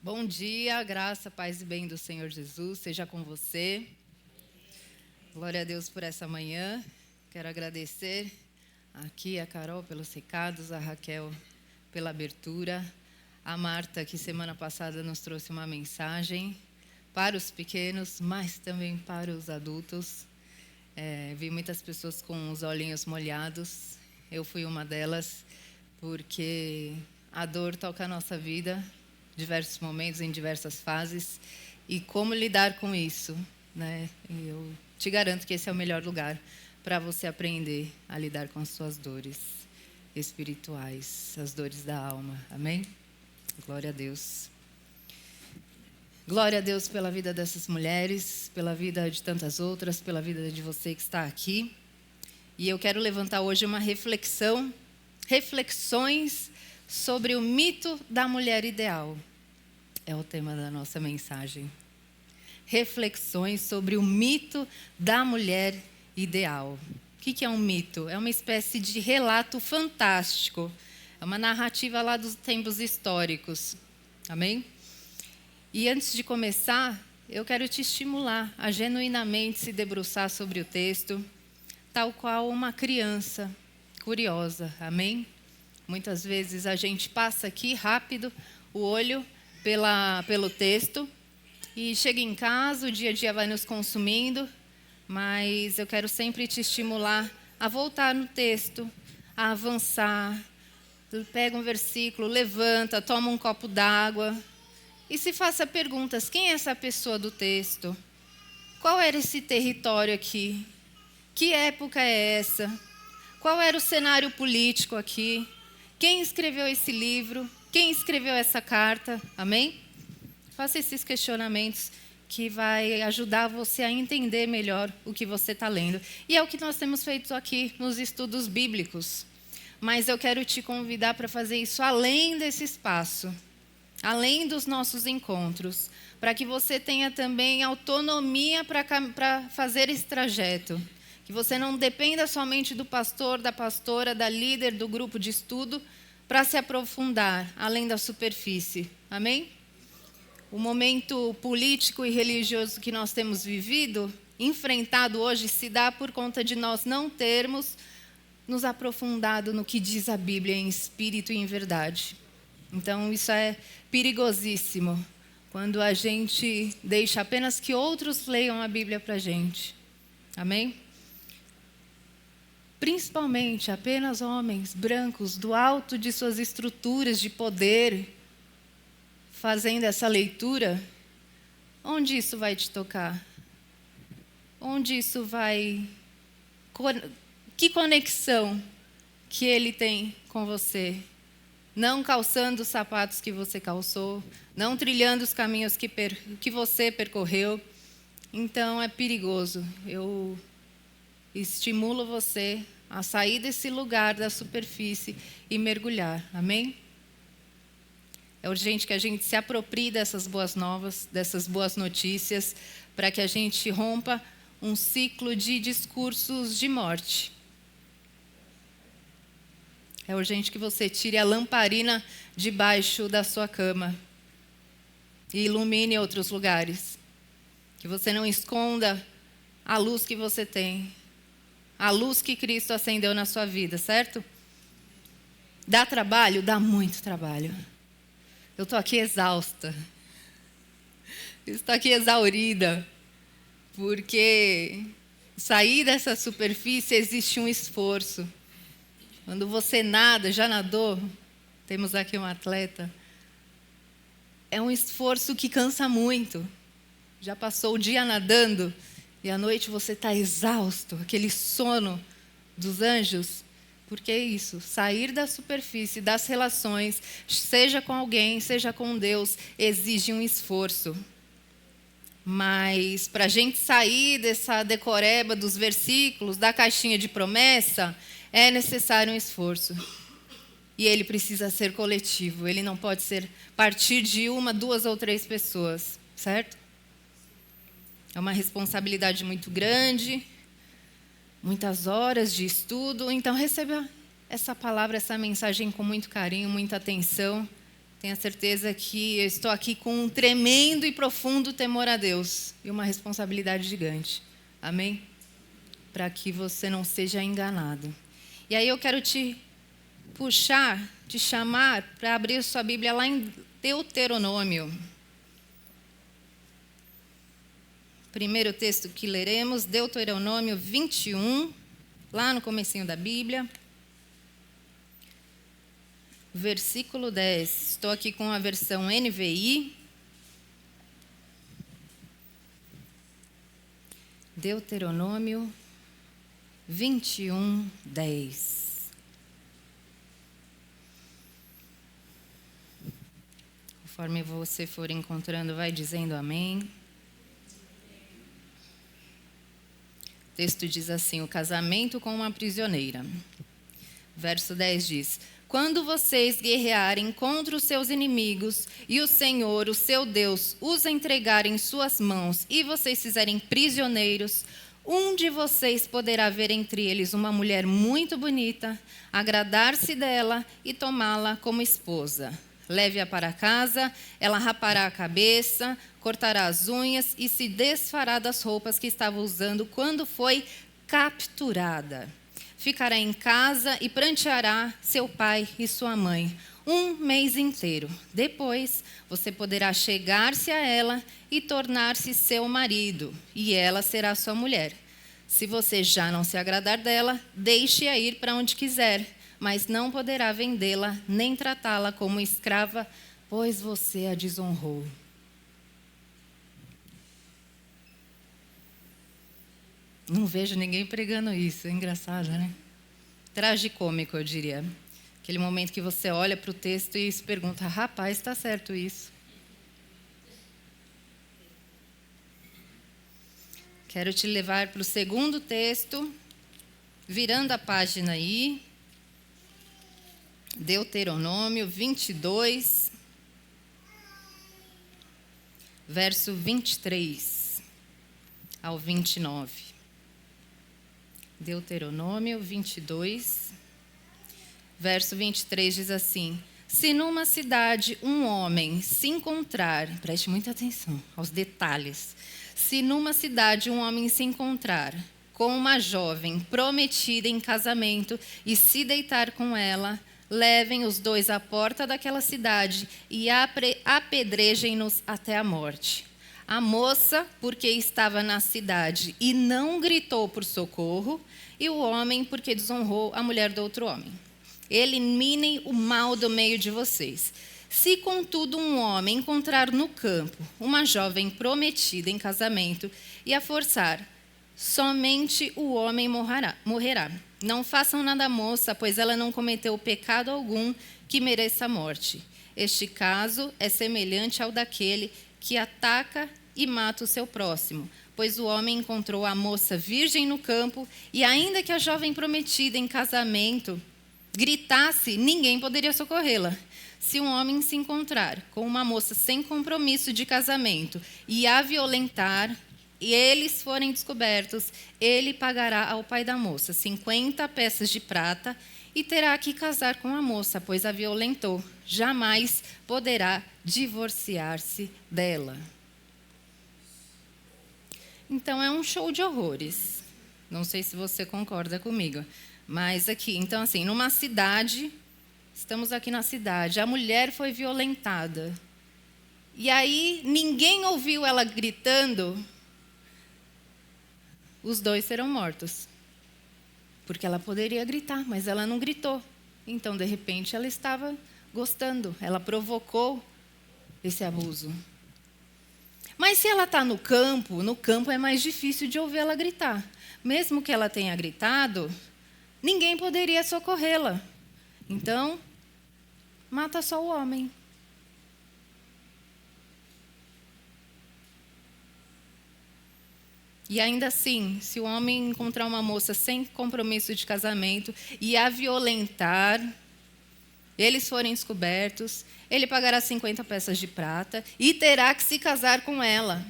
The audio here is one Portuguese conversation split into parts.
Bom dia, graça, paz e bem do Senhor Jesus, seja com você. Glória a Deus por essa manhã. Quero agradecer aqui a Carol pelos recados, a Raquel pela abertura, a Marta, que semana passada nos trouxe uma mensagem para os pequenos, mas também para os adultos. Vi muitas pessoas com os olhinhos molhados. Eu fui uma delas, porque a dor toca a nossa vida, diversos momentos, em diversas fases, e como lidar com isso, né? Eu te garanto que esse é o melhor lugar para você aprender a lidar com as suas dores espirituais, as dores da alma. Amém? Glória a Deus. Glória a Deus pela vida dessas mulheres, pela vida de tantas outras, pela vida de você que está aqui. E eu quero levantar hoje uma reflexões sobre o mito da mulher ideal. É o tema da nossa mensagem. Reflexões sobre o mito da mulher ideal. O que é um mito? É uma espécie de relato fantástico. É uma narrativa lá dos tempos históricos. Amém? E antes de começar, eu quero te estimular a genuinamente se debruçar sobre o texto, tal qual uma criança curiosa. Amém? Muitas vezes a gente passa aqui rápido o olho pelo texto e chega em casa, o dia a dia vai nos consumindo, mas eu quero sempre te estimular a voltar no texto, a avançar. Pega um versículo, levanta, toma um copo d'água e se faça perguntas. Quem é essa pessoa do texto? Qual era esse território aqui? Que época é essa? Qual era o cenário político aqui? Quem escreveu esse livro? Quem escreveu essa carta? Amém? Faça esses questionamentos que vai ajudar você a entender melhor o que você está lendo. E é o que nós temos feito aqui nos estudos bíblicos. Mas eu quero te convidar para fazer isso além desse espaço, além dos nossos encontros, para que você tenha também autonomia para fazer esse trajeto. Que você não dependa somente do pastor, da pastora, da líder do grupo de estudo, para se aprofundar além da superfície. Amém? O momento político e religioso que nós temos vivido, enfrentado hoje, se dá por conta de nós não termos nos aprofundado no que diz a Bíblia em espírito e em verdade. Então, isso é perigosíssimo, quando a gente deixa apenas que outros leiam a Bíblia para a gente. Amém? Principalmente apenas homens brancos, do alto de suas estruturas de poder, fazendo essa leitura. Onde isso vai te tocar? Onde isso vai... Que conexão que ele tem com você? Não calçando os sapatos que você calçou, não trilhando os caminhos que você percorreu. Então, é perigoso. Eu estimulo você a sair desse lugar da superfície e mergulhar. Amém? É urgente que a gente se aproprie dessas boas novas, dessas boas notícias, para que a gente rompa um ciclo de discursos de morte. É urgente que você tire a lamparina debaixo da sua cama e ilumine outros lugares. Que você não esconda a luz que você tem, a luz que Cristo acendeu na sua vida, certo? Dá trabalho? Dá muito trabalho. Eu estou aqui exausta. Eu estou aqui exaurida. Porque sair dessa superfície existe um esforço. Quando você nada, já nadou, temos aqui um atleta, é um esforço que cansa muito. Já passou o dia nadando e à noite você está exausto, aquele sono dos anjos. Porque é isso, sair da superfície, das relações, seja com alguém, seja com Deus, exige um esforço. Mas para a gente sair dessa decoreba dos versículos, da caixinha de promessa, é necessário um esforço. E ele precisa ser coletivo, ele não pode ser partir de uma, duas ou três pessoas, certo? É uma responsabilidade muito grande, muitas horas de estudo. Então, receba essa palavra, essa mensagem com muito carinho, muita atenção. Tenha certeza que eu estou aqui com um tremendo e profundo temor a Deus e uma responsabilidade gigante. Amém? Para que você não seja enganado. E aí eu quero te chamar para abrir sua Bíblia lá em Deuteronômio. Primeiro texto que leremos, Deuteronômio 21, lá no comecinho da Bíblia. Versículo 10. Estou aqui com a versão NVI. Deuteronômio 21, 10. Conforme você for encontrando, vai dizendo amém. O texto diz assim: o casamento com uma prisioneira. Verso 10 diz: quando vocês guerrearem contra os seus inimigos e o Senhor, o seu Deus, os entregar em suas mãos e vocês fizerem prisioneiros, um de vocês poderá ver entre eles uma mulher muito bonita, agradar-se dela e tomá-la como esposa. Leve-a para casa, ela rapará a cabeça, cortará as unhas e se desfará das roupas que estava usando quando foi capturada. Ficará em casa e pranteará seu pai e sua mãe 1 mês inteiro. Depois, você poderá chegar-se a ela e tornar-se seu marido, e ela será sua mulher. Se você já não se agradar dela, deixe-a ir para onde quiser, mas não poderá vendê-la nem tratá-la como escrava, pois você a desonrou. Não vejo ninguém pregando isso, é engraçado, né? Tragicômico, eu diria. Aquele momento que você olha para o texto e se pergunta, rapaz, está certo isso? Quero te levar para o segundo texto, virando a página aí. Deuteronômio 22, verso 23 ao 29. Deuteronômio 22, verso 23 diz assim: se numa cidade um homem se encontrar, preste muita atenção aos detalhes, se numa cidade um homem se encontrar com uma jovem prometida em casamento e se deitar com ela, levem os dois à porta daquela cidade e apedrejem-nos até a morte. A moça, porque estava na cidade e não gritou por socorro, e o homem, porque desonrou a mulher do outro homem. Eliminem o mal do meio de vocês. Se, contudo, um homem encontrar no campo uma jovem prometida em casamento e a forçar, somente o homem morrerá. Não façam nada à moça, pois ela não cometeu pecado algum que mereça a morte. Este caso é semelhante ao daquele que ataca e mata o seu próximo, pois o homem encontrou a moça virgem no campo e ainda que a jovem prometida em casamento gritasse, ninguém poderia socorrê-la. Se um homem se encontrar com uma moça sem compromisso de casamento e a violentar, e eles forem descobertos, ele pagará ao pai da moça 50 peças de prata e terá que casar com a moça, pois a violentou. Jamais poderá divorciar-se dela. Então, é um show de horrores. Não sei se você concorda comigo. Mas aqui, então assim, numa cidade, estamos aqui na cidade, a mulher foi violentada. E aí, ninguém ouviu ela gritando, os dois serão mortos. Porque ela poderia gritar, mas ela não gritou. Então, de repente, ela estava gostando, ela provocou esse abuso. Mas se ela está no campo é mais difícil de ouvir ela gritar. Mesmo que ela tenha gritado, ninguém poderia socorrê-la. Então, mata só o homem. E ainda assim, se o homem encontrar uma moça sem compromisso de casamento e a violentar, eles forem descobertos, ele pagará 50 peças de prata e terá que se casar com ela.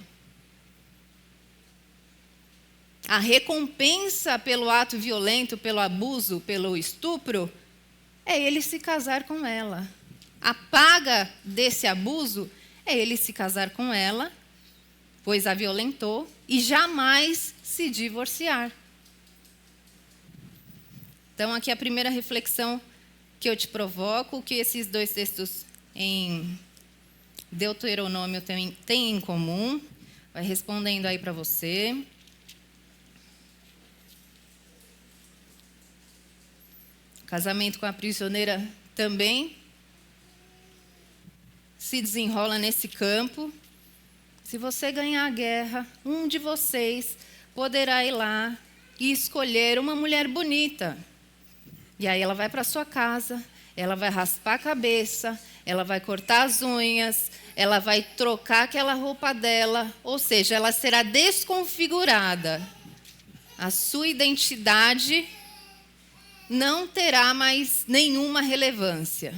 A recompensa pelo ato violento, pelo abuso, pelo estupro, é ele se casar com ela. A paga desse abuso é ele se casar com ela, pois a violentou, e jamais se divorciar. Então, aqui a primeira reflexão que eu te provoco, que esses dois textos em Deuteronômio têm em comum. Vai respondendo aí para você. Casamento com a prisioneira também se desenrola nesse campo. Se você ganhar a guerra, um de vocês poderá ir lá e escolher uma mulher bonita. E aí ela vai para sua casa, ela vai raspar a cabeça, ela vai cortar as unhas, ela vai trocar aquela roupa dela, ou seja, ela será desconfigurada. A sua identidade não terá mais nenhuma relevância.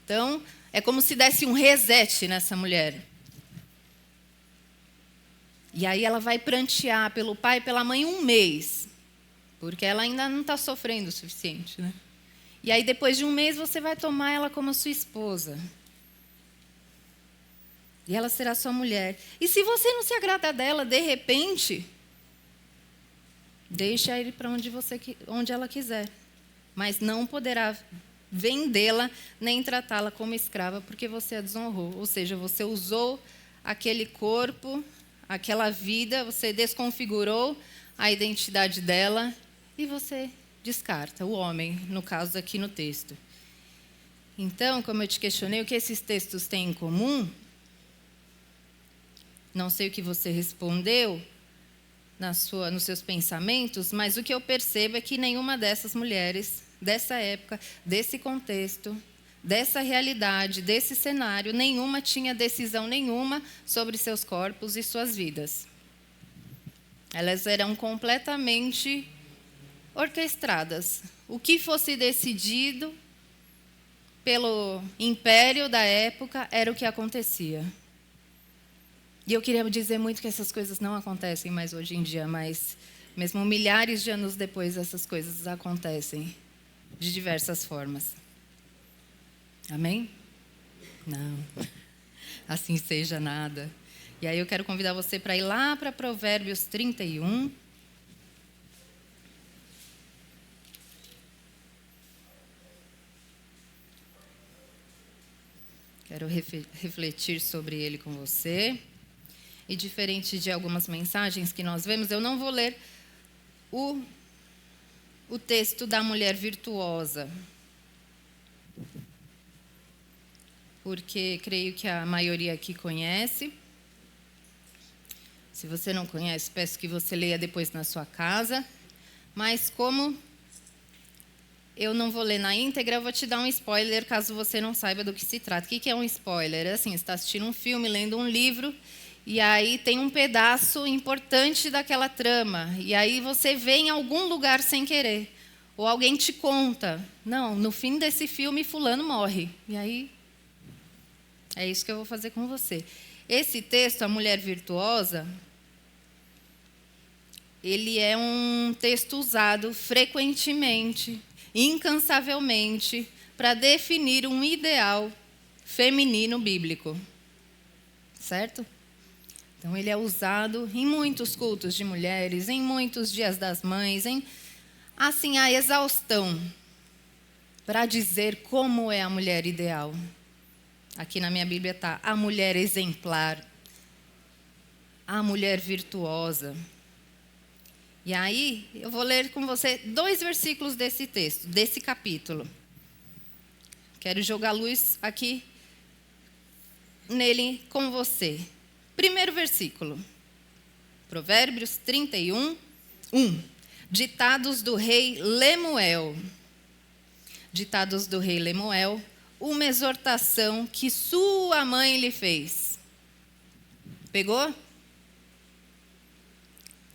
Então, é como se desse um reset nessa mulher. E aí ela vai prantear pelo pai e pela mãe 1 mês, porque ela ainda não está sofrendo o suficiente, né? E aí, depois de 1 mês, você vai tomar ela como sua esposa. E ela será sua mulher. E se você não se agrada dela, de repente, deixa ele para onde ela quiser. Mas não poderá vendê-la nem tratá-la como escrava, porque você a desonrou. Ou seja, você usou aquele corpo, aquela vida, você desconfigurou a identidade dela e você descarta o homem, no caso aqui no texto. Então, como eu te questionei, o que esses textos têm em comum? Não sei o que você respondeu nos seus pensamentos, mas o que eu percebo é que nenhuma dessas mulheres, dessa época, desse contexto, dessa realidade, desse cenário, nenhuma tinha decisão nenhuma sobre seus corpos e suas vidas. Elas eram completamente orquestradas. O que fosse decidido pelo império da época era o que acontecia. E eu queria dizer muito que essas coisas não acontecem mais hoje em dia, mas mesmo milhares de anos depois, essas coisas acontecem de diversas formas. Amém? Não. Assim seja nada. E aí eu quero convidar você para ir lá para Provérbios 31. Quero refletir sobre ele com você. E diferente de algumas mensagens que nós vemos, eu não vou ler o texto da mulher virtuosa, porque creio que a maioria aqui conhece. Se você não conhece, peço que você leia depois na sua casa. Mas como eu não vou ler na íntegra, eu vou te dar um spoiler, caso você não saiba do que se trata. O que é um spoiler? É assim, você está assistindo um filme, lendo um livro, e aí tem um pedaço importante daquela trama. E aí você vê em algum lugar sem querer. Ou alguém te conta, não, no fim desse filme fulano morre. E aí, é isso que eu vou fazer com você. Esse texto, A Mulher Virtuosa, ele é um texto usado frequentemente, incansavelmente, para definir um ideal feminino bíblico. Certo? Então, ele é usado em muitos cultos de mulheres, em muitos dias das mães, assim, a exaustão, para dizer como é a mulher ideal. Aqui na minha Bíblia está a mulher exemplar, a mulher virtuosa. E aí, eu vou ler com você 2 versículos desse texto, desse capítulo. Quero jogar luz aqui nele com você. Primeiro versículo, Provérbios 31, 1. Ditados do rei Lemuel. Ditados do rei Lemuel, uma exortação que sua mãe lhe fez. Pegou?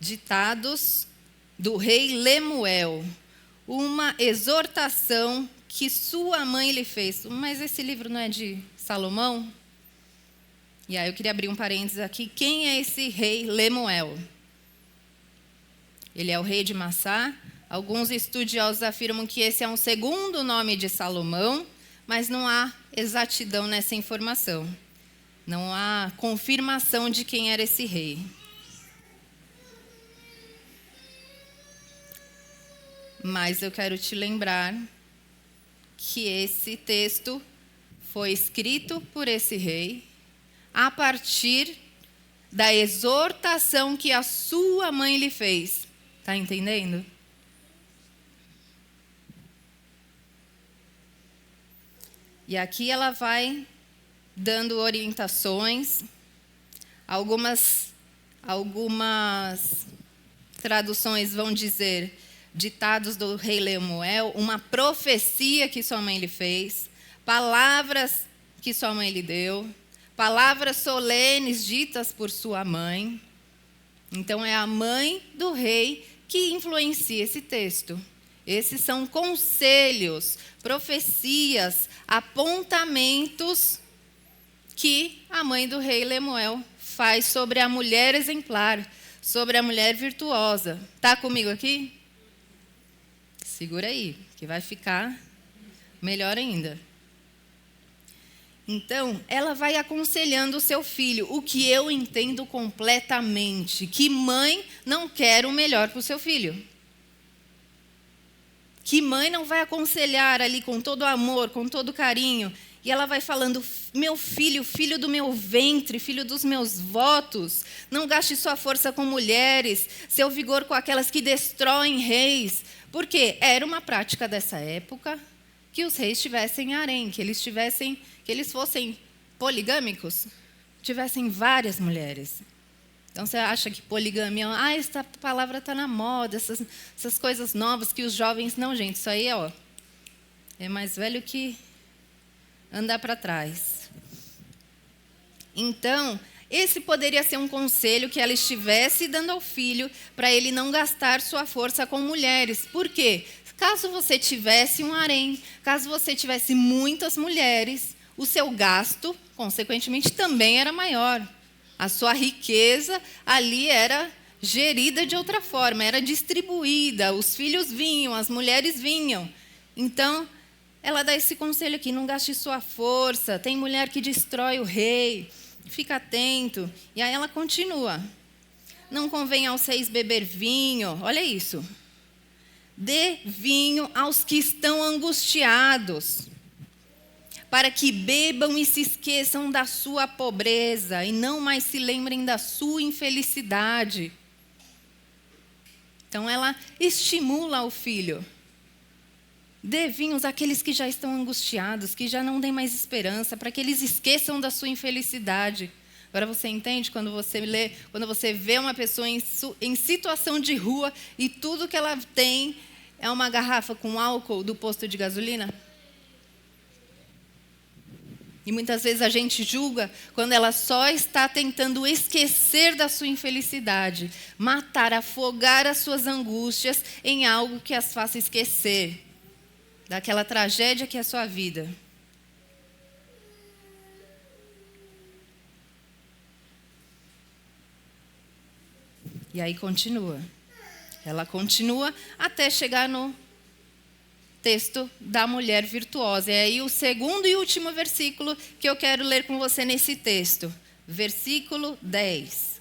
Ditados do rei Lemuel, uma exortação que sua mãe lhe fez. Mas esse livro não é de Salomão? E aí eu queria abrir um parênteses aqui. Quem é esse rei Lemuel? Ele é o rei de Massá. Alguns estudiosos afirmam que esse é um segundo nome de Salomão, mas não há exatidão nessa informação. Não há confirmação de quem era esse rei. Mas eu quero te lembrar que esse texto foi escrito por esse rei a partir da exortação que a sua mãe lhe fez. Está entendendo? E aqui ela vai dando orientações. Algumas traduções vão dizer ditados do rei Lemuel, uma profecia que sua mãe lhe fez, palavras que sua mãe lhe deu, palavras solenes ditas por sua mãe. Então é a mãe do rei que influencia esse texto. Esses são conselhos, profecias, apontamentos que a mãe do rei Lemuel faz sobre a mulher exemplar, sobre a mulher virtuosa. Está comigo aqui? Segura aí, que vai ficar melhor ainda. Então, ela vai aconselhando o seu filho, o que eu entendo completamente, que mãe não quer o melhor para o seu filho. Que mãe não vai aconselhar ali com todo amor, com todo carinho, e ela vai falando, meu filho, filho do meu ventre, filho dos meus votos, não gaste sua força com mulheres, seu vigor com aquelas que destroem reis. Porque era uma prática dessa época que os reis tivessem harém, que eles fossem poligâmicos, tivessem várias mulheres. Então você acha que poligamia, essa palavra está na moda, essas coisas novas que os jovens... Não, gente, isso aí é mais velho que andar para trás. Então, esse poderia ser um conselho que ela estivesse dando ao filho para ele não gastar sua força com mulheres. Por quê? Caso você tivesse um harém, caso você tivesse muitas mulheres, o seu gasto, consequentemente, também era maior. A sua riqueza ali era gerida de outra forma, era distribuída, os filhos vinham, as mulheres vinham. Então, ela dá esse conselho aqui, não gaste sua força, tem mulher que destrói o rei, fica atento. E aí ela continua. Não convém aos reis beber vinho, olha isso. Dê vinho aos que estão angustiados, para que bebam e se esqueçam da sua pobreza e não mais se lembrem da sua infelicidade. Então ela estimula o filho. Dê vinhos àqueles que já estão angustiados, que já não têm mais esperança, para que eles esqueçam da sua infelicidade. Agora você entende quando você vê uma pessoa em situação de rua e tudo que ela tem é uma garrafa com álcool do posto de gasolina? E muitas vezes a gente julga quando ela só está tentando esquecer da sua infelicidade, matar, afogar as suas angústias em algo que as faça esquecer daquela tragédia que é a sua vida. E aí continua. Ela continua até chegar no texto da mulher virtuosa. É aí o segundo e último versículo que eu quero ler com você nesse texto. Versículo 10.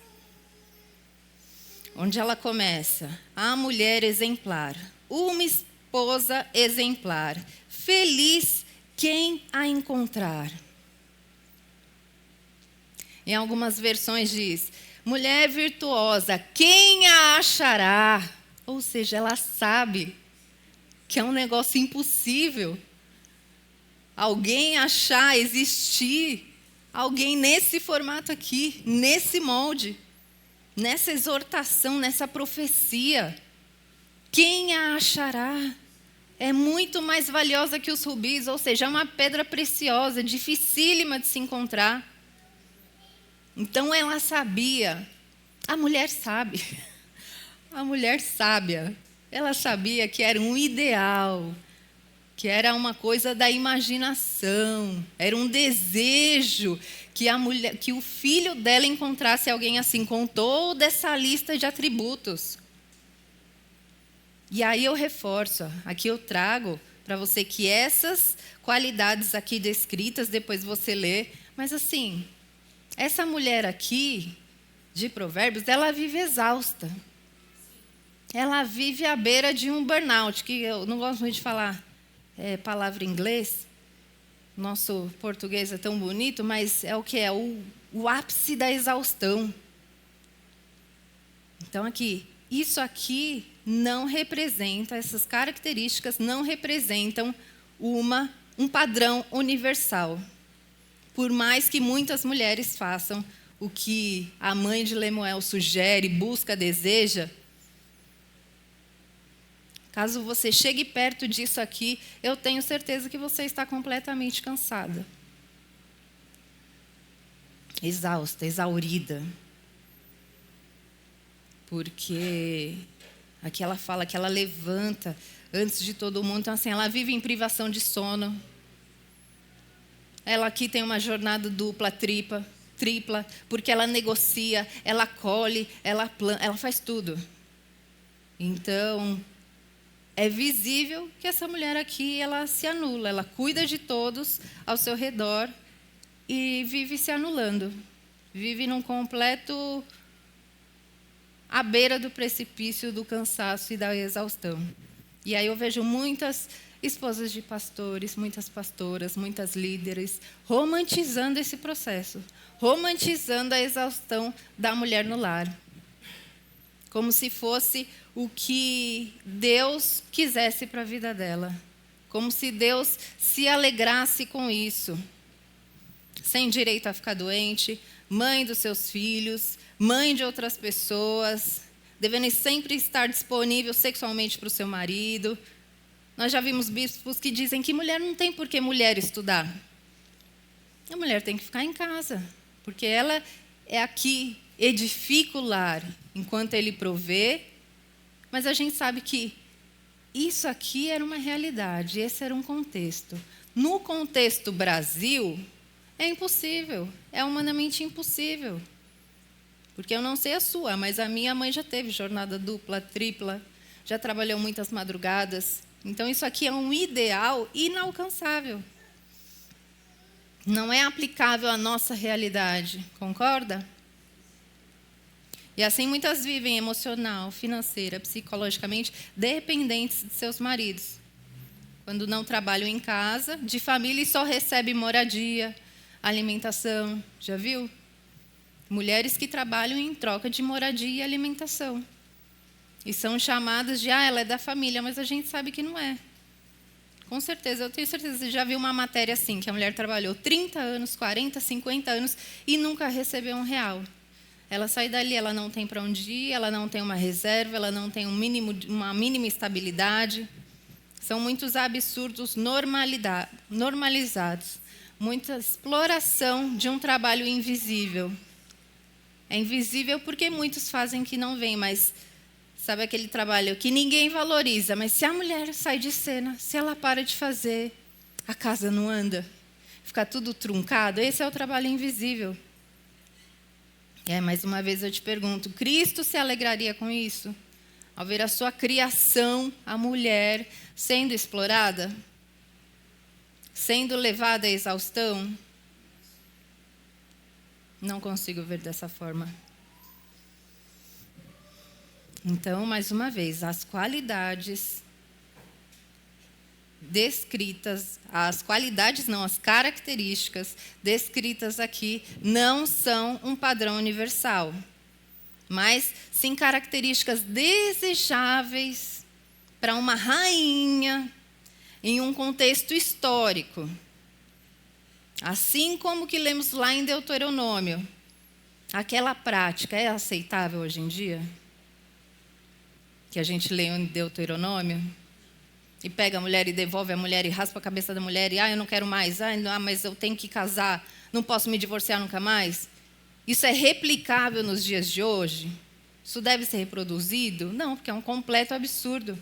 Onde ela começa. A mulher exemplar. Uma esposa exemplar. Feliz quem a encontrar. Em algumas versões diz, mulher virtuosa, quem a achará? Ou seja, ela sabe que é um negócio impossível alguém achar, existir, alguém nesse formato aqui, nesse molde, nessa exortação, nessa profecia. Quem a achará? É muito mais valiosa que os rubis, ou seja, é uma pedra preciosa, dificílima de se encontrar. Então ela sabia, a mulher sabe, a mulher sábia, ela sabia que era um ideal, que era uma coisa da imaginação, era um desejo que o filho dela encontrasse alguém assim, com toda essa lista de atributos. E aí eu reforço, aqui eu trago para você que essas qualidades aqui descritas, depois você lê, mas assim, essa mulher aqui, de Provérbios, ela vive exausta. Ela vive à beira de um burnout, que eu não gosto muito de falar palavra em inglês. Nosso português é tão bonito, mas é o que é o ápice da exaustão. Então, isso aqui não representa, essas características não representam um padrão universal. Por mais que muitas mulheres façam o que a mãe de Lemuel sugere, busca, deseja, caso você chegue perto disso aqui, eu tenho certeza que você está completamente cansada. Exausta, exaurida. Porque aqui ela fala que ela levanta antes de todo mundo. Então, assim, ela vive em privação de sono. Ela aqui tem uma jornada dupla, tripla, porque ela negocia, ela colhe, ela planta, ela faz tudo. Então, é visível que essa mulher aqui, ela se anula, ela cuida de todos ao seu redor e vive se anulando. Vive num completo à beira do precipício do cansaço e da exaustão. E aí eu vejo muitas esposas de pastores, muitas pastoras, muitas líderes romantizando esse processo, romantizando a exaustão da mulher no lar. Como se fosse o que Deus quisesse para a vida dela. Como se Deus se alegrasse com isso. Sem direito a ficar doente, mãe dos seus filhos, mãe de outras pessoas, devendo sempre estar disponível sexualmente para o seu marido. Nós já vimos bispos que dizem que mulher não tem por que mulher estudar. A mulher tem que ficar em casa, porque ela é aqui, edifica o lar, enquanto ele provê. Mas a gente sabe que isso aqui era uma realidade, esse era um contexto. No contexto Brasil, é impossível, é humanamente impossível. Porque eu não sei a sua, mas a minha mãe já teve jornada dupla, tripla, já trabalhou muitas madrugadas. Então, isso aqui é um ideal inalcançável. Não é aplicável à nossa realidade, concorda? E assim muitas vivem emocional, financeira, psicologicamente dependentes de seus maridos. Quando não trabalham em casa, de família e só recebem moradia, alimentação. Já viu? Mulheres que trabalham em troca de moradia e alimentação. E são chamadas de, ela é da família, mas a gente sabe que não é. Com certeza, eu tenho certeza, você já viu uma matéria assim, que a mulher trabalhou 30 anos, 40, 50 anos e nunca recebeu R$1. Ela sai dali, ela não tem para onde ir, ela não tem uma reserva, ela não tem uma mínima estabilidade. São muitos absurdos normalizados. Muita exploração de um trabalho invisível. É invisível porque muitos fazem que não vem, mas sabe aquele trabalho que ninguém valoriza, mas se a mulher sai de cena, se ela para de fazer, a casa não anda, fica tudo truncado, esse é o trabalho invisível. Mais uma vez eu te pergunto, Cristo se alegraria com isso? Ao ver a sua criação, a mulher, sendo explorada? Sendo levada à exaustão? Não consigo ver dessa forma. Então, mais uma vez, as qualidades descritas, as características descritas aqui não são um padrão universal, mas sim características desejáveis para uma rainha em um contexto histórico. Assim como que lemos lá em Deuteronômio, aquela prática é aceitável hoje em dia? Que a gente lê em Deuteronômio e pega a mulher e devolve a mulher e raspa a cabeça da mulher e eu não quero mais, mas eu tenho que casar, não posso me divorciar nunca mais. Isso é replicável nos dias de hoje? Isso deve ser reproduzido? Não, porque é um completo absurdo.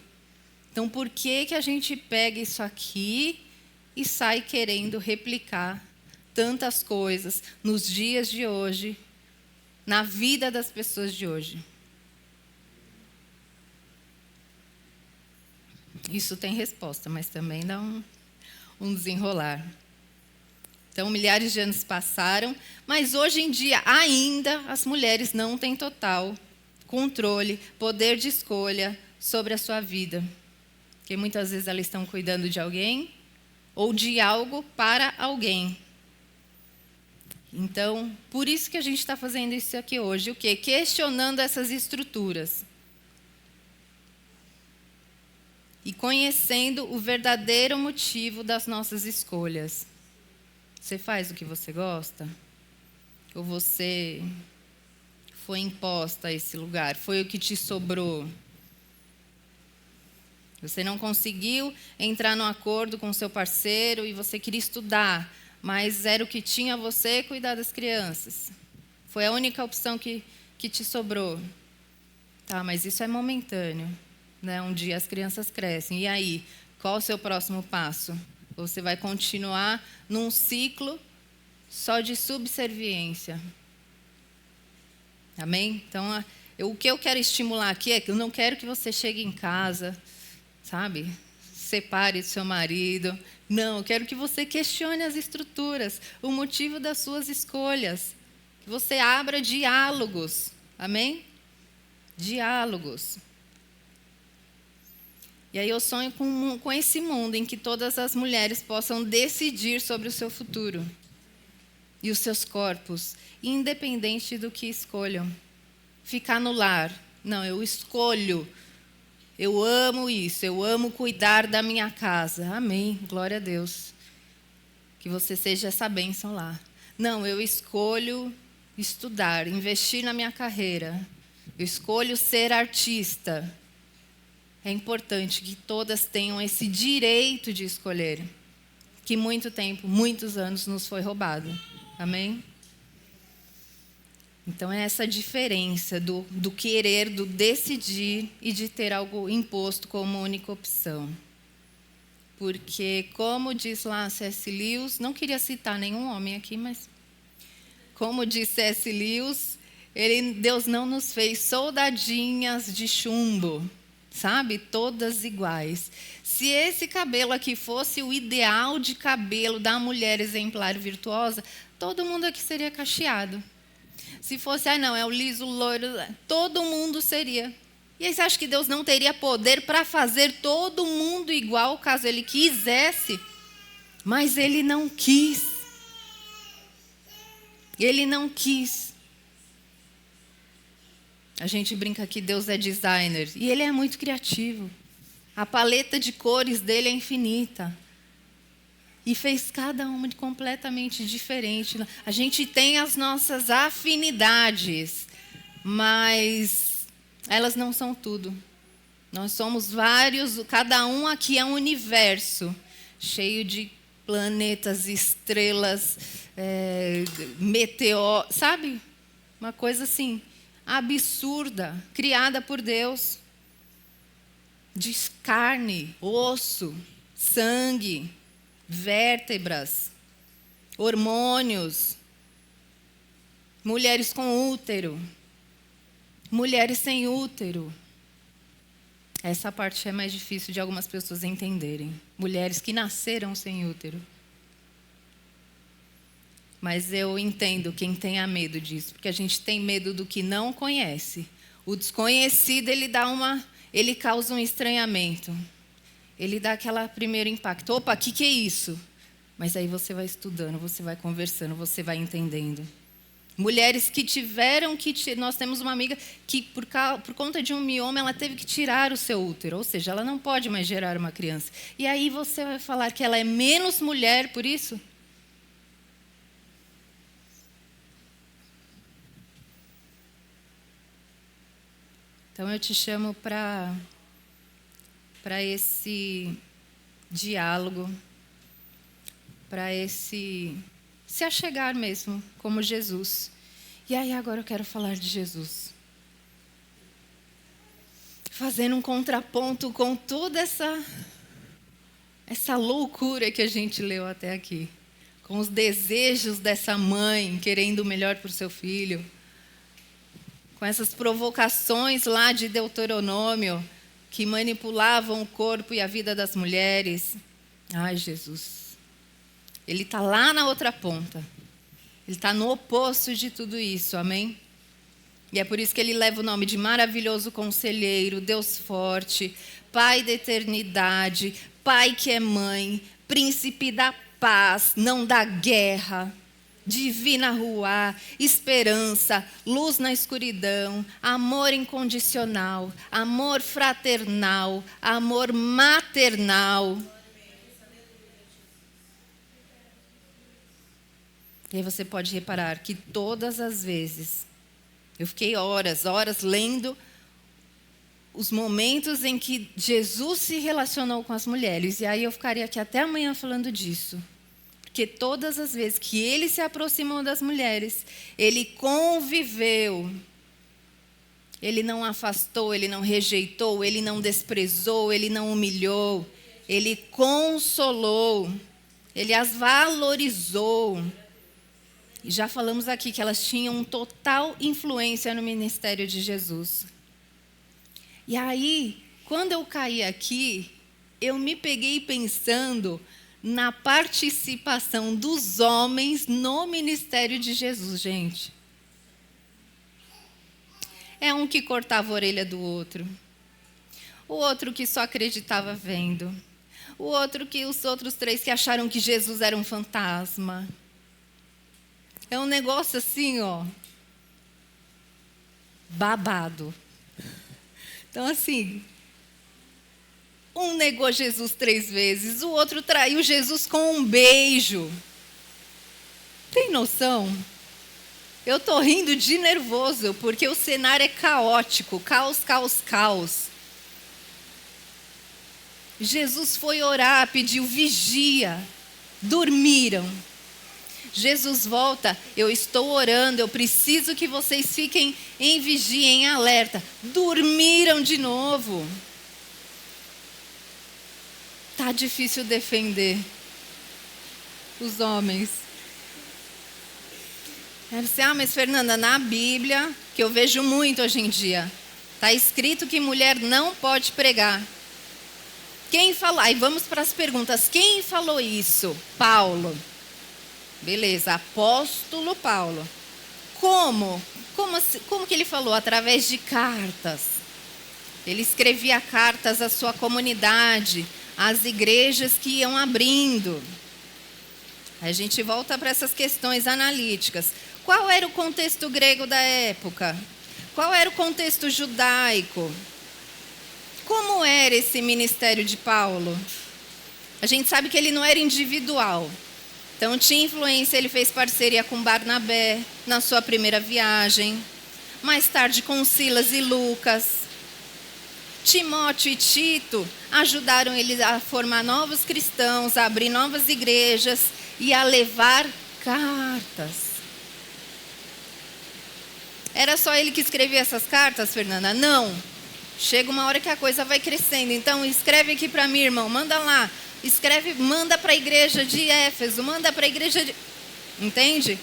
Então, por que a gente pega isso aqui e sai querendo replicar tantas coisas nos dias de hoje, na vida das pessoas de hoje? Isso tem resposta, mas também dá um desenrolar. Então, milhares de anos passaram, mas hoje em dia ainda as mulheres não têm total controle, poder de escolha sobre a sua vida. Porque muitas vezes elas estão cuidando de alguém ou de algo para alguém. Então, por isso que a gente está fazendo isso aqui hoje. O quê? Questionando essas estruturas. E conhecendo o verdadeiro motivo das nossas escolhas. Você faz o que você gosta? Ou você foi imposta a esse lugar? Foi o que te sobrou? Você não conseguiu entrar num acordo com o seu parceiro e você queria estudar, mas era o que tinha você cuidar das crianças. Foi a única opção que te sobrou. Tá, mas isso é momentâneo, né? Um dia as crianças crescem. E aí, qual o seu próximo passo? Você vai continuar num ciclo só de subserviência. Amém? Então, o que eu quero estimular aqui é que eu não quero que você chegue em casa, sabe? Separe do seu marido. Não, eu quero que você questione as estruturas, o motivo das suas escolhas. Que você abra diálogos. Amém? Diálogos. E aí eu sonho com esse mundo em que todas as mulheres possam decidir sobre o seu futuro e os seus corpos, independente do que escolham. Ficar no lar. Não, eu escolho. Eu amo isso, eu amo cuidar da minha casa. Amém, glória a Deus. Que você seja essa bênção lá. Não, eu escolho estudar, investir na minha carreira. Eu escolho ser artista. É importante que todas tenham esse direito de escolher, que muito tempo, muitos anos nos foi roubado. Amém? Então, é essa diferença do querer, do decidir e de ter algo imposto como única opção. Porque, como diz lá C.S. Lewis, não queria citar nenhum homem aqui, mas como diz C.S. Lewis, Deus não nos fez soldadinhas de chumbo, sabe? Todas iguais. Se esse cabelo aqui fosse o ideal de cabelo da mulher exemplar e virtuosa, todo mundo aqui seria cacheado. Se fosse, não, é o liso, loiro, todo mundo seria. E aí você acha que Deus não teria poder para fazer todo mundo igual, caso Ele quisesse? Mas Ele não quis. Ele não quis. A gente brinca que Deus é designer. E Ele é muito criativo. A paleta de cores dele é infinita. E fez cada uma completamente diferente. A gente tem as nossas afinidades, mas elas não são tudo. Nós somos vários, cada um aqui é um universo cheio de planetas, estrelas, meteoros, sabe? Uma coisa assim, absurda, criada por Deus. De carne, osso, sangue, vértebras, hormônios, mulheres com útero, mulheres sem útero. Essa parte é mais difícil de algumas pessoas entenderem. Mulheres que nasceram sem útero. Mas eu entendo quem tenha medo disso, porque a gente tem medo do que não conhece. O desconhecido, ele causa um estranhamento. Ele dá aquele primeiro impacto. Opa, o que é isso? Mas aí você vai estudando, você vai conversando, você vai entendendo. Mulheres que tiveram que... Nós temos uma amiga que, por conta de um mioma, ela teve que tirar o seu útero. Ou seja, ela não pode mais gerar uma criança. E aí você vai falar que ela é menos mulher por isso? Então, eu te chamo para esse diálogo, para se achegar mesmo, como Jesus. E aí, agora eu quero falar de Jesus. Fazendo um contraponto com toda essa loucura que a gente leu até aqui. Com os desejos dessa mãe querendo o melhor para o seu filho. Com essas provocações lá de Deuteronômio, que manipulavam o corpo e a vida das mulheres. Ai, Jesus. Ele está lá na outra ponta. Ele está no oposto de tudo isso, amém? E é por isso que ele leva o nome de maravilhoso conselheiro, Deus forte, Pai da eternidade, Pai que é mãe, príncipe da paz, não da guerra, divina ruá, esperança, luz na escuridão, amor incondicional, amor fraternal, amor maternal. E aí você pode reparar que todas as vezes, eu fiquei horas lendo os momentos em que Jesus se relacionou com as mulheres. E aí eu ficaria aqui até amanhã falando disso. Porque todas as vezes que ele se aproximou das mulheres, ele conviveu. Ele não afastou, ele não rejeitou, ele não desprezou, ele não humilhou. Ele consolou, ele as valorizou. E já falamos aqui que elas tinham total influência no ministério de Jesus. E aí, quando eu caí aqui, eu me peguei pensando na participação dos homens no ministério de Jesus, gente. É um que cortava a orelha do outro. O outro que só acreditava vendo. O outro que os outros 3 que acharam que Jesus era um fantasma. É um negócio assim, ó, babado. Então, assim, um negou Jesus 3 vezes, o outro traiu Jesus com um beijo. Tem noção? Eu estou rindo de nervoso, porque o cenário é caótico, caos, caos, caos. Jesus foi orar, pediu vigia, dormiram. Jesus volta, eu estou orando, eu preciso que vocês fiquem em vigia, em alerta. Dormiram de novo. Tá difícil defender os homens. Aí você, mas Fernanda, na Bíblia, que eu vejo muito hoje em dia, está escrito que mulher não pode pregar. Quem falou? Aí vamos para as perguntas. Quem falou isso? Paulo. Beleza, apóstolo Paulo. Como? Como que ele falou? Através de cartas. Ele escrevia cartas à sua comunidade, às igrejas que iam abrindo. Aí a gente volta para essas questões analíticas. Qual era o contexto grego da época? Qual era o contexto judaico? Como era esse ministério de Paulo? A gente sabe que ele não era individual. Então, tinha influência, ele fez parceria com Barnabé na sua primeira viagem. Mais tarde, com Silas e Lucas. Timóteo e Tito ajudaram ele a formar novos cristãos, a abrir novas igrejas e a levar cartas. Era só ele que escrevia essas cartas, Fernanda? Não. Chega uma hora que a coisa vai crescendo. Então, escreve aqui para mim, irmão, manda lá. Escreve, manda para a igreja de Éfeso, manda para a igreja de... Entende?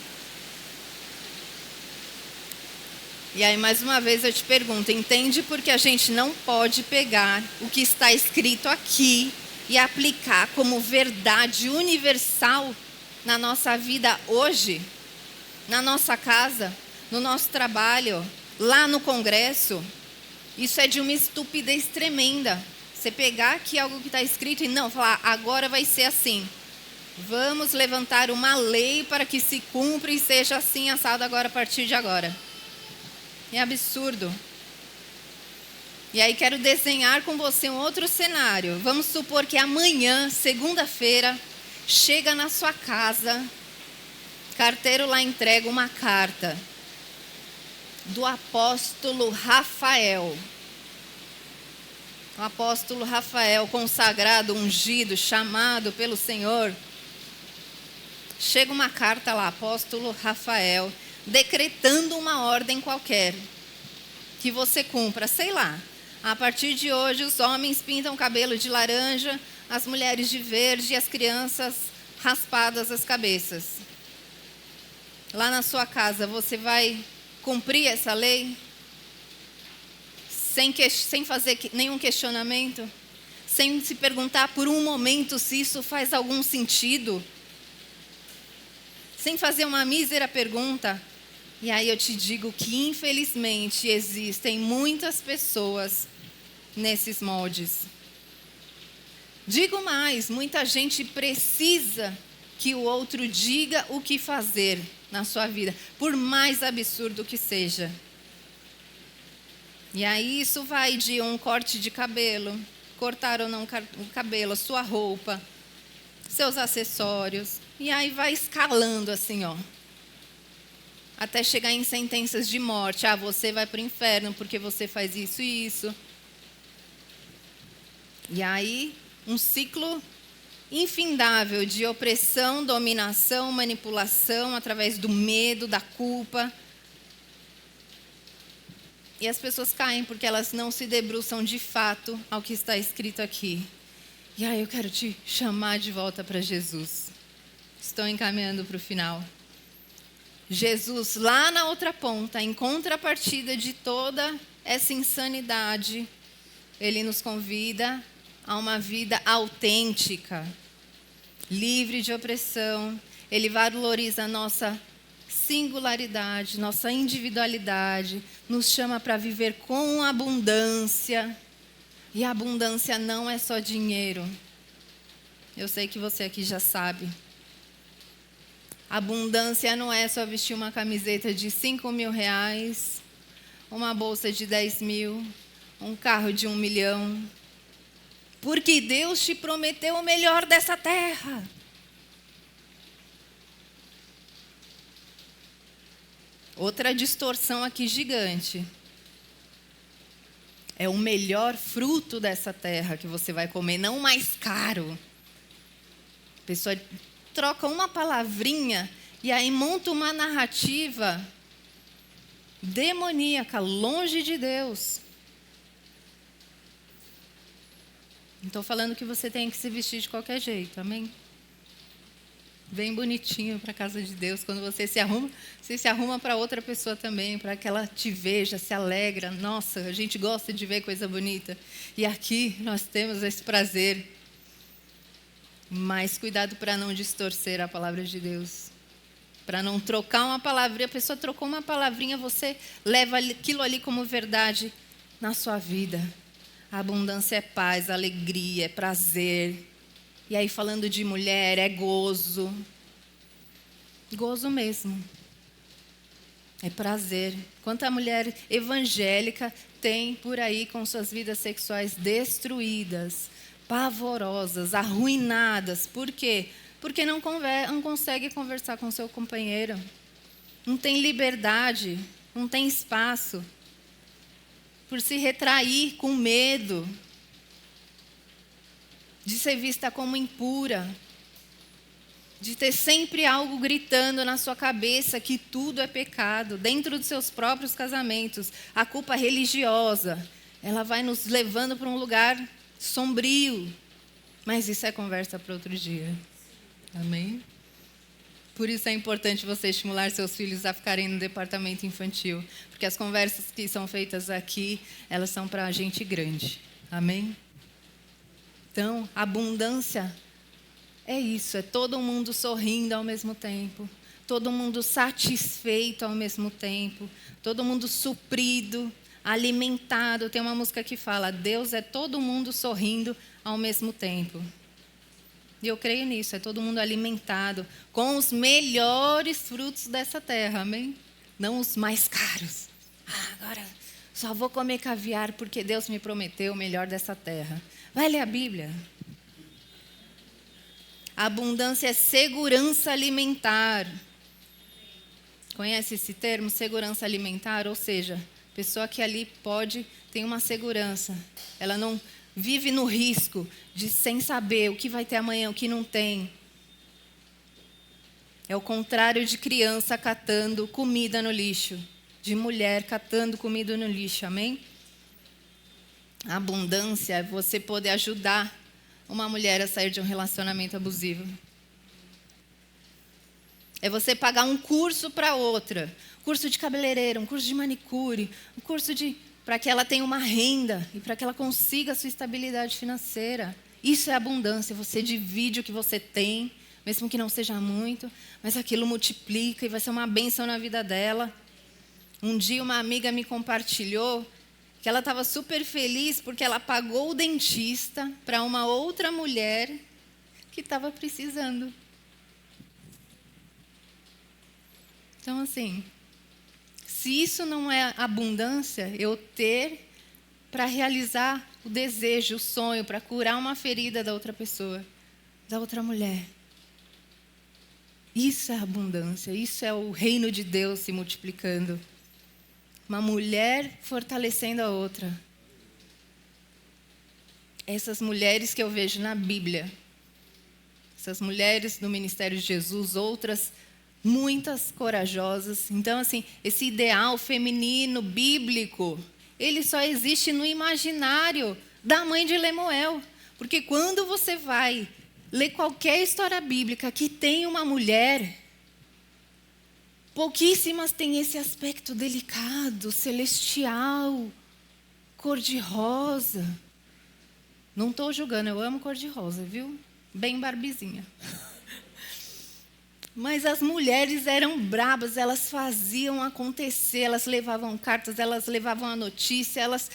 E aí, mais uma vez, eu te pergunto, entende porque a gente não pode pegar o que está escrito aqui e aplicar como verdade universal na nossa vida hoje, na nossa casa, no nosso trabalho, lá no congresso? Isso é de uma estupidez tremenda. Você pegar aqui algo que está escrito e não falar, agora vai ser assim. Vamos levantar uma lei para que se cumpra e seja assim assado agora a partir de agora. É absurdo. E aí quero desenhar com você um outro cenário. Vamos supor que amanhã, segunda-feira, chega na sua casa, carteiro lá entrega uma carta do apóstolo Rafael. O apóstolo Rafael, consagrado, ungido, chamado pelo Senhor. Chega uma carta lá, apóstolo Rafael, decretando uma ordem qualquer, que você cumpra, sei lá. A partir de hoje, os homens pintam o cabelo de laranja, as mulheres de verde e as crianças raspadas as cabeças. Lá na sua casa, você vai cumprir essa lei? sem fazer nenhum questionamento, sem se perguntar por um momento se isso faz algum sentido, sem fazer uma mísera pergunta. E aí eu te digo que, infelizmente, existem muitas pessoas nesses moldes. Digo mais, muita gente precisa que o outro diga o que fazer na sua vida, por mais absurdo que seja. E aí isso vai de um corte de cabelo, cortar ou não o cabelo, a sua roupa, seus acessórios. E aí vai escalando assim, ó. Até chegar em sentenças de morte. Ah, você vai para o inferno porque você faz isso e isso. E aí, um ciclo infindável de opressão, dominação, manipulação através do medo, da culpa. E as pessoas caem porque elas não se debruçam de fato ao que está escrito aqui. E aí eu quero te chamar de volta para Jesus. Estou encaminhando para o final. Jesus, lá na outra ponta, em contrapartida de toda essa insanidade, ele nos convida a uma vida autêntica, livre de opressão. Ele valoriza a nossa singularidade, nossa individualidade, nos chama para viver com abundância. E a abundância não é só dinheiro. Eu sei que você aqui já sabe. Abundância não é só vestir uma camiseta de 5 mil reais, uma bolsa de 10 mil, um carro de 1 milhão. Porque Deus te prometeu o melhor dessa terra. Outra distorção aqui gigante. É o melhor fruto dessa terra que você vai comer, não o mais caro. A pessoa troca uma palavrinha e aí monta uma narrativa demoníaca, longe de Deus. Não estou falando que você tem que se vestir de qualquer jeito, amém? Bem bonitinho para a casa de Deus. Quando você se arruma para outra pessoa também, para que ela te veja, se alegra. Nossa, a gente gosta de ver coisa bonita. E aqui nós temos esse prazer. Mas cuidado para não distorcer a palavra de Deus. Para não trocar uma palavrinha. A pessoa trocou uma palavrinha, você leva aquilo ali como verdade na sua vida. A abundância é paz, alegria, é prazer. E aí, falando de mulher, é gozo. Gozo mesmo. É prazer. Quanta mulher evangélica tem por aí com suas vidas sexuais destruídas, pavorosas, arruinadas. Por quê? Porque não consegue conversar com seu companheiro. Não tem liberdade, não tem espaço. Por se retrair com medo de ser vista como impura, de ter sempre algo gritando na sua cabeça que tudo é pecado, dentro dos seus próprios casamentos. A culpa religiosa, ela vai nos levando para um lugar sombrio, mas isso é conversa para outro dia. Amém? Por isso é importante você estimular seus filhos a ficarem no departamento infantil, porque as conversas que são feitas aqui, elas são para gente grande. Amém? Então, abundância é isso, é todo mundo sorrindo ao mesmo tempo, todo mundo satisfeito ao mesmo tempo, todo mundo suprido, alimentado. Tem uma música que fala, Deus é todo mundo sorrindo ao mesmo tempo. E eu creio nisso, é todo mundo alimentado com os melhores frutos dessa terra, amém? Não os mais caros. Agora só vou comer caviar porque Deus me prometeu o melhor dessa terra. Vai ler a Bíblia. A abundância é segurança alimentar. Conhece esse termo, segurança alimentar? Ou seja, a pessoa que ali tem uma segurança. Ela não vive no risco de sem saber o que vai ter amanhã, o que não tem. É o contrário de criança catando comida no lixo, de mulher catando comida no lixo, amém? A abundância é você poder ajudar uma mulher a sair de um relacionamento abusivo. É você pagar um curso para outra, curso de cabeleireiro, um curso de manicure, um curso de para que ela tenha uma renda e para que ela consiga a sua estabilidade financeira. Isso é abundância, você divide o que você tem, mesmo que não seja muito, mas aquilo multiplica e vai ser uma bênção na vida dela. Um dia uma amiga me compartilhou que ela estava super feliz porque ela pagou o dentista para uma outra mulher que estava precisando. Então, assim, se isso não é abundância, eu ter para realizar o desejo, o sonho, para curar uma ferida da outra pessoa, da outra mulher. Isso é abundância, isso é o reino de Deus se multiplicando. Uma mulher fortalecendo a outra. Essas mulheres que eu vejo na Bíblia, essas mulheres do ministério de Jesus, outras muitas corajosas. Então, assim, esse ideal feminino, bíblico, ele só existe no imaginário da mãe de Lemuel. Porque quando você vai ler qualquer história bíblica que tem uma mulher, pouquíssimas têm esse aspecto delicado, celestial, cor-de-rosa. Não estou julgando, eu amo cor-de-rosa, viu? Bem barbizinha. Mas as mulheres eram brabas, elas faziam acontecer, elas levavam cartas, elas levavam a notícia, elas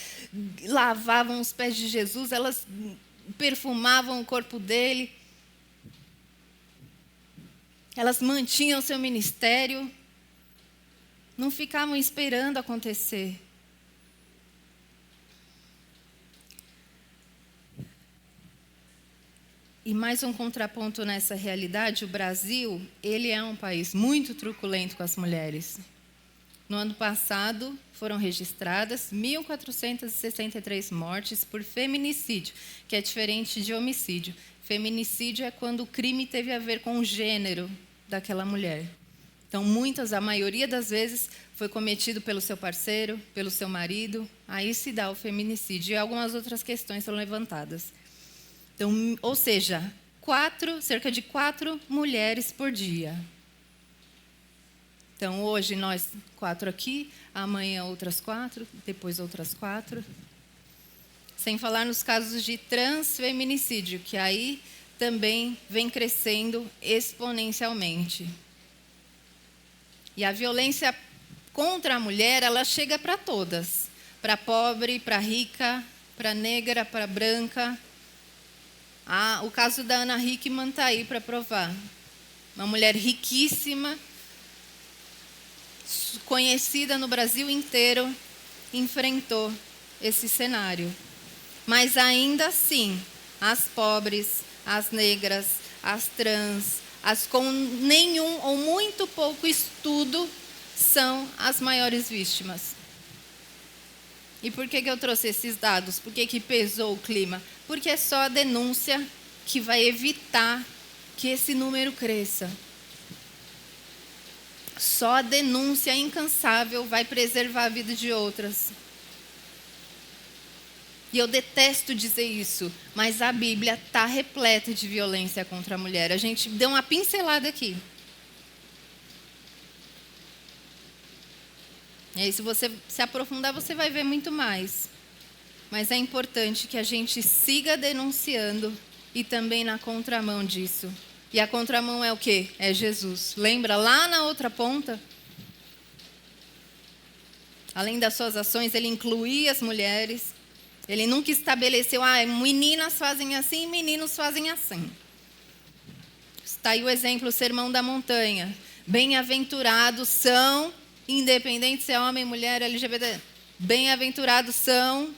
lavavam os pés de Jesus, elas perfumavam o corpo dele. Elas mantinham seu ministério, não ficavam esperando acontecer. E mais um contraponto nessa realidade, o Brasil, ele é um país muito truculento com as mulheres. No ano passado, foram registradas 1.463 mortes por feminicídio, que é diferente de homicídio. Feminicídio é quando o crime teve a ver com o gênero daquela mulher. Então, a maioria das vezes, foi cometido pelo seu parceiro, pelo seu marido. Aí se dá o feminicídio. E algumas outras questões são levantadas. Então, ou seja, cerca de 4 mulheres por dia. Então, hoje nós 4 aqui, amanhã outras 4, depois outras 4. Sem falar nos casos de transfeminicídio, que aí também vem crescendo exponencialmente. E a violência contra a mulher, ela chega para todas. Para pobre, para rica, para negra, para branca. O caso da Ana Hickman está aí para provar. Uma mulher riquíssima, conhecida no Brasil inteiro, enfrentou esse cenário. Mas ainda assim, as pobres, as negras, as trans, as com nenhum ou muito pouco estudo, são as maiores vítimas. E por que eu trouxe esses dados? Por que pesou o clima? Porque é só a denúncia que vai evitar que esse número cresça. Só a denúncia incansável vai preservar a vida de outras. E eu detesto dizer isso, mas a Bíblia está repleta de violência contra a mulher. A gente deu uma pincelada aqui. E aí, se você se aprofundar, você vai ver muito mais. Mas é importante que a gente siga denunciando e também na contramão disso. E a contramão é o quê? É Jesus. Lembra lá na outra ponta? Além das suas ações, ele incluía as mulheres. Ele nunca estabeleceu, meninas fazem assim, meninos fazem assim. Está aí o exemplo, o Sermão da Montanha. Bem-aventurados são, independente se é homem, mulher, LGBT, bem-aventurados são.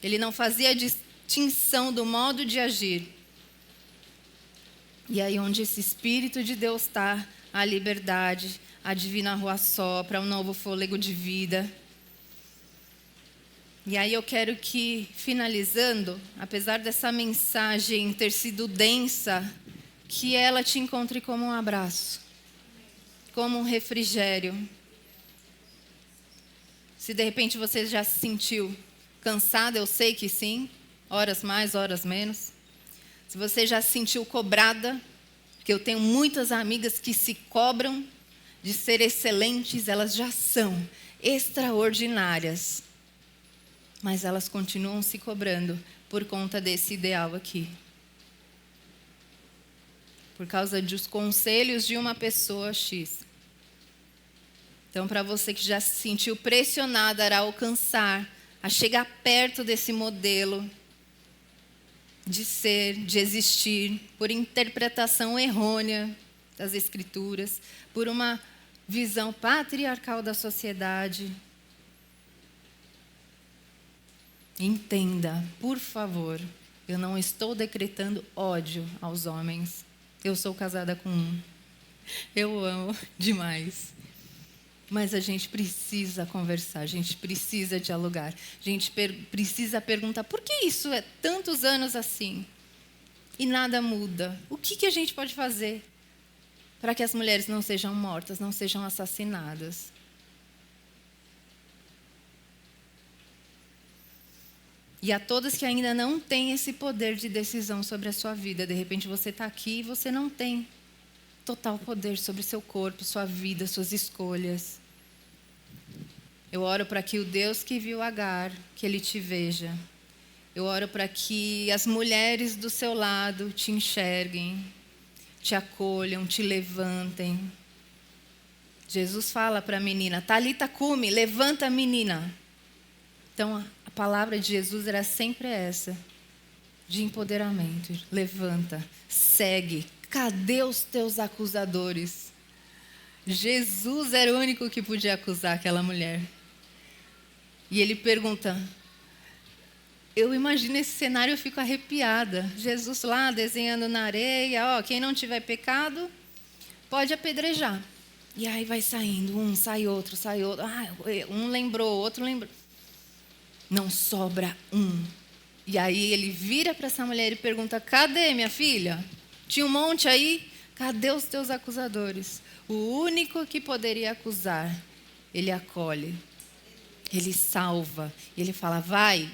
Ele não fazia distinção do modo de agir. E aí onde esse Espírito de Deus está, a liberdade, a divina rua sopra, um novo fôlego de vida. E aí eu quero que, finalizando, apesar dessa mensagem ter sido densa, que ela te encontre como um abraço, como um refrigério. Se de repente você já se sentiu cansada, eu sei que sim, horas mais, horas menos. Se você já se sentiu cobrada, porque eu tenho muitas amigas que se cobram de ser excelentes, elas já são extraordinárias, mas elas continuam se cobrando por conta desse ideal aqui. Por causa dos conselhos de uma pessoa X. Então, para você que já se sentiu pressionada a alcançar, a chegar perto desse modelo de ser, de existir, por interpretação errônea das Escrituras, por uma visão patriarcal da sociedade, entenda, por favor, eu não estou decretando ódio aos homens. Eu sou casada com um. Eu amo demais. Mas a gente precisa conversar, a gente precisa dialogar. A gente precisa perguntar, por que isso é tantos anos assim? E nada muda. O que a gente pode fazer para que as mulheres não sejam mortas, não sejam assassinadas? E a todas que ainda não têm esse poder de decisão sobre a sua vida. De repente você está aqui e você não tem total poder sobre o seu corpo, sua vida, suas escolhas. Eu oro para que o Deus que viu Agar, que Ele te veja. Eu oro para que as mulheres do seu lado te enxerguem, te acolham, te levantem. Jesus fala para a menina, Talita cumi, levanta a menina. Então, a palavra de Jesus era sempre essa, de empoderamento. Levanta, segue. Cadê os teus acusadores? Jesus era o único que podia acusar aquela mulher. E ele pergunta, eu imagino esse cenário, eu fico arrepiada. Jesus lá desenhando na areia, quem não tiver pecado, pode apedrejar. E aí vai saindo, sai outro. Um lembrou, outro lembrou. Não sobra um. E aí ele vira para essa mulher e pergunta, cadê minha filha? Tinha um monte aí, cadê os teus acusadores? O único que poderia acusar, ele acolhe. Ele salva. Ele fala, vai.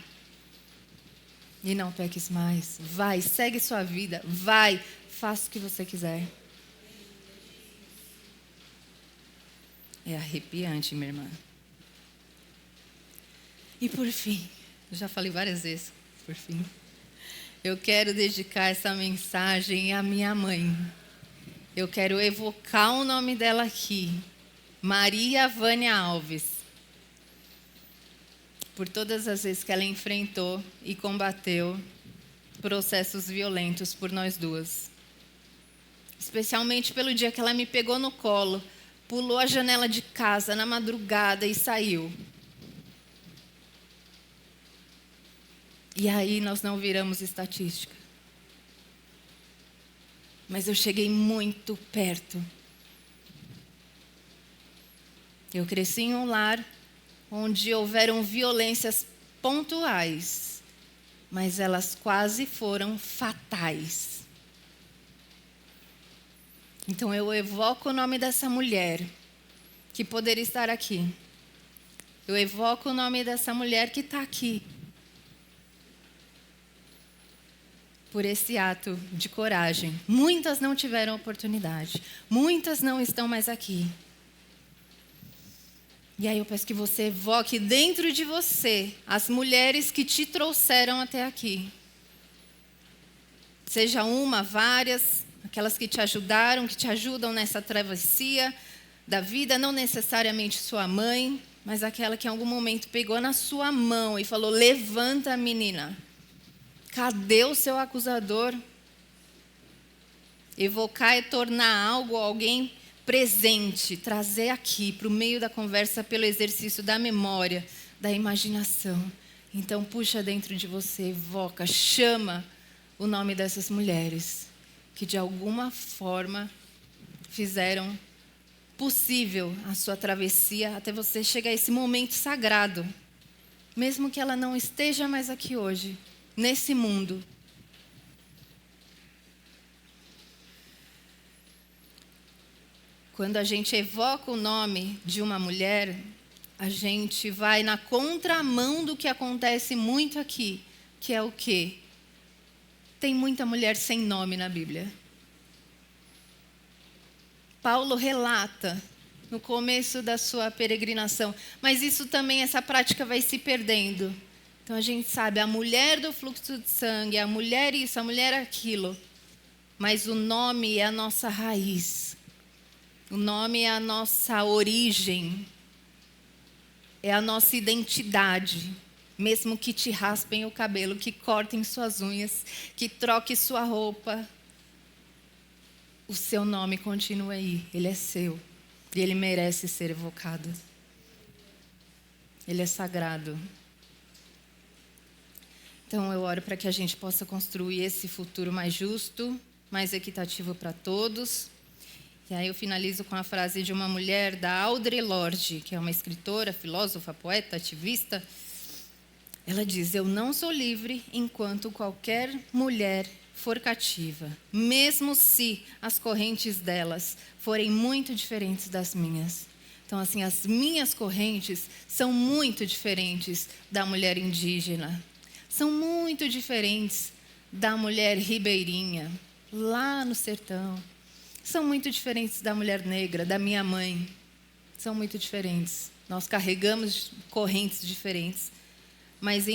E não peques mais. Vai, segue sua vida. Vai, faça o que você quiser. É arrepiante, minha irmã. E por fim, já falei várias vezes, por fim, eu quero dedicar essa mensagem à minha mãe. Eu quero evocar o nome dela aqui, Maria Vânia Alves. Por todas as vezes que ela enfrentou e combateu processos violentos por nós duas. Especialmente pelo dia que ela me pegou no colo, pulou a janela de casa na madrugada e saiu. E aí nós não viramos estatística. Mas eu cheguei muito perto. Eu cresci em um lar onde houveram violências pontuais, mas elas quase foram fatais. Então eu evoco o nome dessa mulher que poderia estar aqui. Eu evoco o nome dessa mulher que está aqui. Por esse ato de coragem. Muitas não tiveram oportunidade. Muitas não estão mais aqui. E aí eu peço que você evoque dentro de você as mulheres que te trouxeram até aqui. Seja uma, várias, aquelas que te ajudaram, que te ajudam nessa travessia da vida, não necessariamente sua mãe, mas aquela que em algum momento pegou na sua mão e falou, levanta, menina. Cadê o seu acusador? Evocar é tornar algo, alguém presente, trazer aqui para o meio da conversa pelo exercício da memória, da imaginação. Então puxa dentro de você, evoca, chama o nome dessas mulheres que de alguma forma fizeram possível a sua travessia até você chegar a esse momento sagrado, mesmo que ela não esteja mais aqui hoje, nesse mundo. Quando a gente evoca o nome de uma mulher, a gente vai na contramão do que acontece muito aqui, que é o quê? Tem muita mulher sem nome na Bíblia. Paulo relata no começo da sua peregrinação. Mas isso também, essa prática vai se perdendo. Então a gente sabe, a mulher do fluxo de sangue, a mulher isso, a mulher aquilo. Mas o nome é a nossa raiz. O nome é a nossa origem. É a nossa identidade. Mesmo que te raspem o cabelo, que cortem suas unhas, que troque sua roupa, o seu nome continua aí. Ele é seu. E ele merece ser evocado. Ele é sagrado. Então eu oro para que a gente possa construir esse futuro mais justo, mais equitativo para todos. E aí eu finalizo com a frase de uma mulher, da Audre Lorde, que é uma escritora, filósofa, poeta, ativista. Ela diz: eu não sou livre enquanto qualquer mulher for cativa, mesmo se as correntes delas forem muito diferentes das minhas. Então, assim, as minhas correntes são muito diferentes da mulher indígena. São muito diferentes da mulher ribeirinha, lá no sertão. São muito diferentes da mulher negra, da minha mãe. São muito diferentes. Nós carregamos correntes diferentes. Mas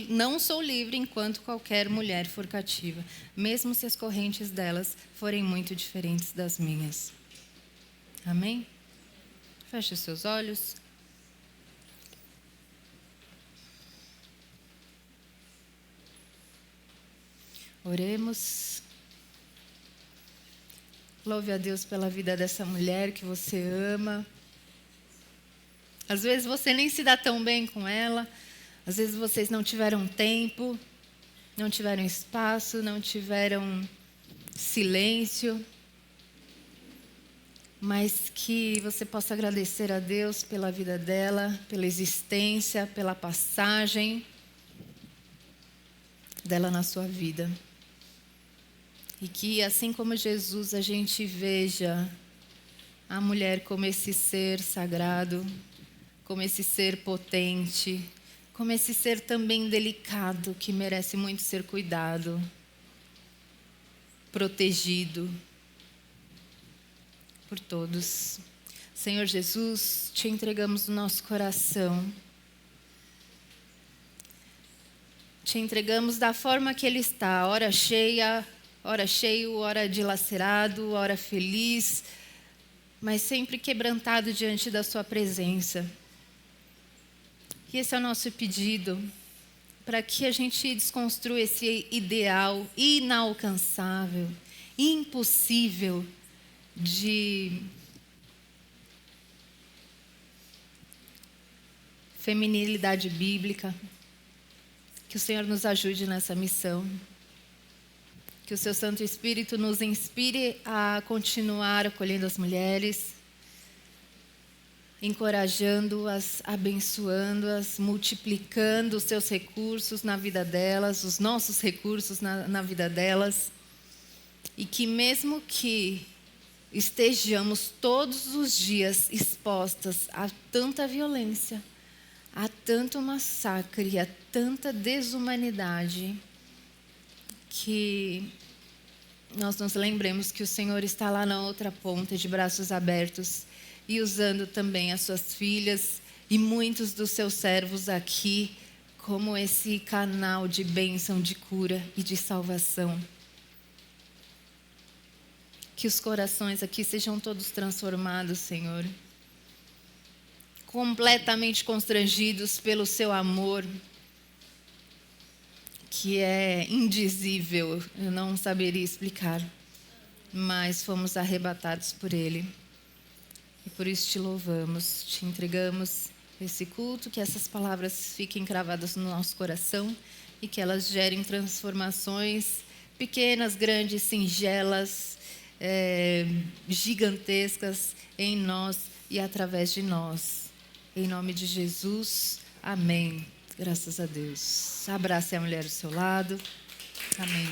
não sou livre enquanto qualquer mulher for cativa, mesmo se as correntes delas forem muito diferentes das minhas. Amém? Feche os seus olhos. Oremos. Louve a Deus pela vida dessa mulher que você ama. Às vezes você nem se dá tão bem com ela. Às vezes vocês não tiveram tempo, não tiveram espaço, não tiveram silêncio. Mas que você possa agradecer a Deus pela vida dela, pela existência, pela passagem dela na sua vida. E que, assim como Jesus, a gente veja a mulher como esse ser sagrado, como esse ser potente, como esse ser também delicado, que merece muito ser cuidado, protegido por todos. Senhor Jesus, te entregamos o nosso coração. Te entregamos da forma que ele está, ora cheia, ora cheio, ora dilacerado, ora feliz, mas sempre quebrantado diante da sua presença. E esse é o nosso pedido, para que a gente desconstrua esse ideal inalcançável, impossível de feminilidade bíblica. Que o Senhor nos ajude nessa missão. Que o seu Santo Espírito nos inspire a continuar acolhendo as mulheres, encorajando-as, abençoando-as, multiplicando os seus recursos na vida delas, os nossos recursos na vida delas. E que mesmo que estejamos todos os dias expostas a tanta violência, a tanto massacre, a tanta desumanidade, que nós nos lembremos que o Senhor está lá na outra ponta, de braços abertos, e usando também as suas filhas e muitos dos seus servos aqui como esse canal de bênção, de cura e de salvação. Que os corações aqui sejam todos transformados, Senhor, completamente constrangidos pelo seu amor, que é indizível, eu não saberia explicar, mas fomos arrebatados por ele. E por isso te louvamos, te entregamos esse culto, que essas palavras fiquem cravadas no nosso coração e que elas gerem transformações pequenas, grandes, singelas, gigantescas em nós e através de nós. Em nome de Jesus, amém. Graças a Deus. Abrace a mulher do seu lado. Amém.